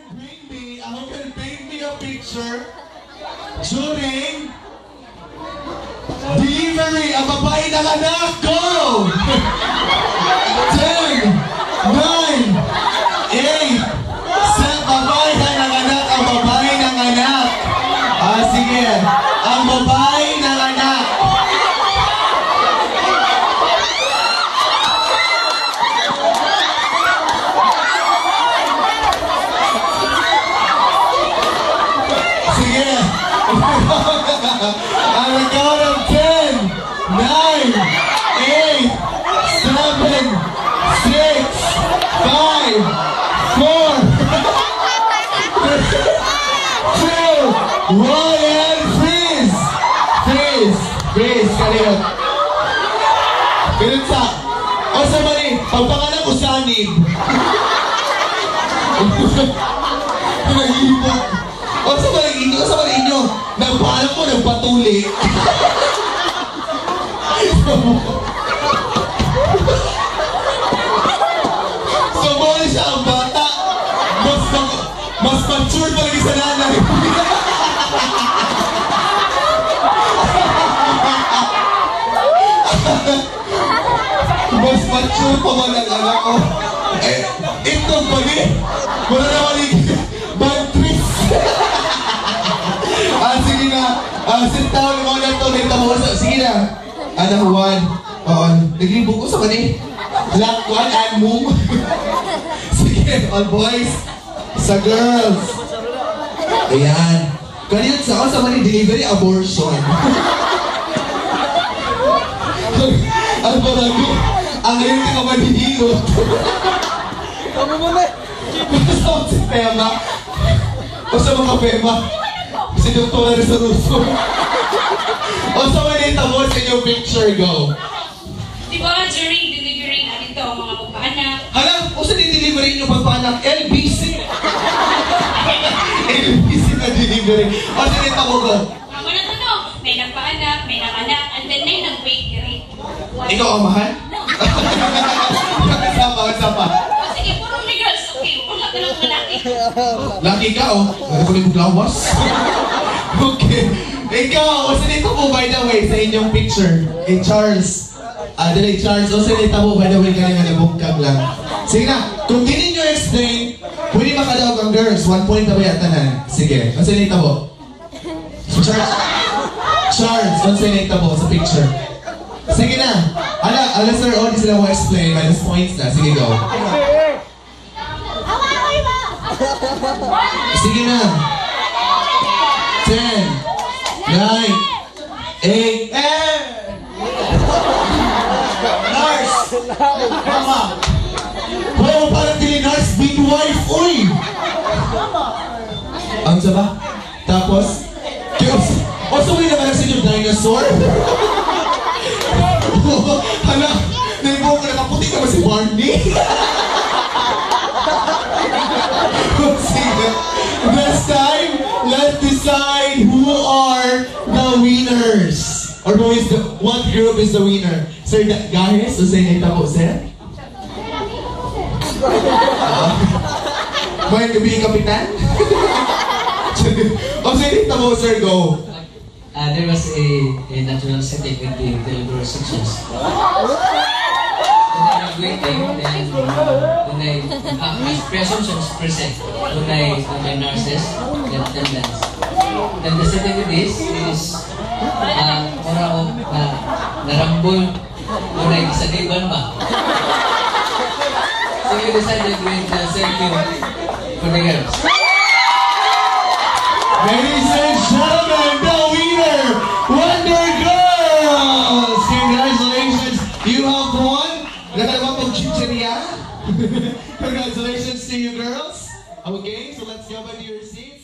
I hope you'll paint me a picture during delivery ang babae ng anak ko! 10, 9, 8, babae ng anak, ang babae ng anak. Sige, ang babae ng anak. Sige. On the count of 10, 9, 8, 7, 6, 5, 4, 3, 2, 1, and freeze! Freeze! Freeze! Kaliot! Ganun sa... O sa mali, pagpangalan ko sanib. Nag-iipot. O sa mali inyo, nagpaalam ko, nagpatuli. So, mali siya ang bata. Mas mature pa lagi sa nanay. Mas mature pa man ang anak ko. Ito pagi. Wala na mali. Bad trips. Sige na. Sit down mo na ito. Sige na. Anak Juan. Naglibog ko sa mani. Black one and move. Sige, all boys. Sa girls. Ayan. Kanina sa mani delivery abortion. Ang barami. Ang ngayon ka manihilot. Kamu muna. Basta si Pema. Basta mga Pema. Si Dr. Rizzo Russo. Basta manita mo sa inyong picture, go. Diba during delivery na dito ang mga pagpaanak? Hala, o sa delivery nyo pagpaanak? LBC. LBC na delivery. O sa nita mo, go. Mga na to, may nagpaanak, may nanganak, and then may nag-wait direct. Ikaw ang mahal? Sapa. Sige, puro may girls. Okay, kung nagkalang malaki. Laki ka, oh. Ano ko yung glawas? Okay. Ikaw, o sinita mo, by the way, sa inyong picture. Charles. Dali, Charles, o sinita mo, by the way, kaya nga nabungkag lang. Sige na, kung hindi nyo explain, pwede makadawag ang girls. 1 point na ba yata na? Sige, o sinita mo. Charles, o sinita mo sa picture. Sige na. Ala sir, all sila mo explain. Minus points na. Sige, go. Sige na. 10, 9, 8, Nars! Mama! Pwede mo parang dili Nars, big wife, uy! Ang saba? Tapos? O sumuli naman sa inyong dinosaur? Hala, naibaw ko na kaputi ka ba si Barney? Sige. This time, let's decide who are the winners. Or what group is the winner? Sir, guys, so say nita po, sir? May gabi, Kapitan? O say nita po, sir, go. There was a natural setting with the delivery sections. When I was waiting, then presumptions present, when I nurses, let them dance. Then the setting with this is mura ko narambol muna yung isa diban ba? So we decided with the setting for the girls. Ladies and gentlemen, the winner, Wonder Girls! Congratulations, you have won. Congratulations to you girls. Okay, so let's go back to your seats.